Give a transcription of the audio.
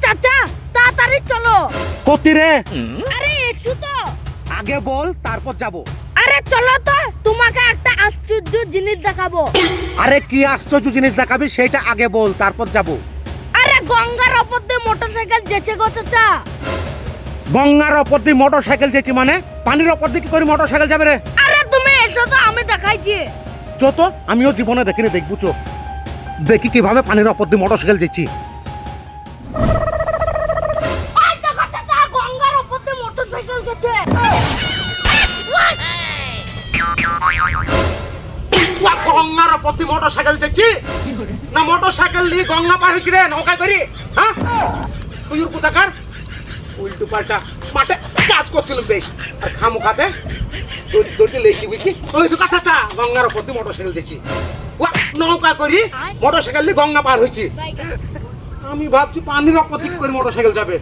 চাচা তাড়াতাড়ি চলো। কতি রে? আরে এসো তো। আগে বল তারপর যাব। আরে চলো তো, তোমাকে একটা আশ্চর্য জিনিস দেখাবো। আরে কি আশ্চর্য জিনিস দেখাবি সেটা আগে বল তারপর যাব। আরে গঙ্গার ওপর দিয়ে মোটরসাইকেল যেছে গো চাচা। গঙ্গার ওপর দিয়ে মোটরসাইকেল যেছি মানে পানির ওপর দিয়ে কি করে মোটরসাইকেল যাবে রে? আরে তুমি এসো তো, আমি দেখাইছি। যত আমিও জীবনে দেখিনি, দেখবো চো দেখি কিভাবে পানির ওপর দিয়ে মোটরসাইকেল যেছি। ওই দেখো চাচা, গঙ্গার ওপর দিয়ে মোটরসাইকেল গেছে। গঙ্গার ওপর দিয়ে মোটরসাইকেল যেছি না মোটরসাইকেল নিয়ে গঙ্গা পার হয়েছি রে নৌকায় করি? হ্যাঁ তুই কোথাকার উল্টো পাল্টা মাঠে কাজ করছিল বেশ, আর খামোখাতে দড়ি লেসি বুঝছি। ওই তো কাছা গঙ্গার ওপর দিয়ে মোটরসাইকেল যেছি, নৌকা করি মোটরসাইকেল নিয়ে গঙ্গা পার হয়েছি। আমি ভাবছি পানির ওপর দিক করে মোটরসাইকেল যাবে।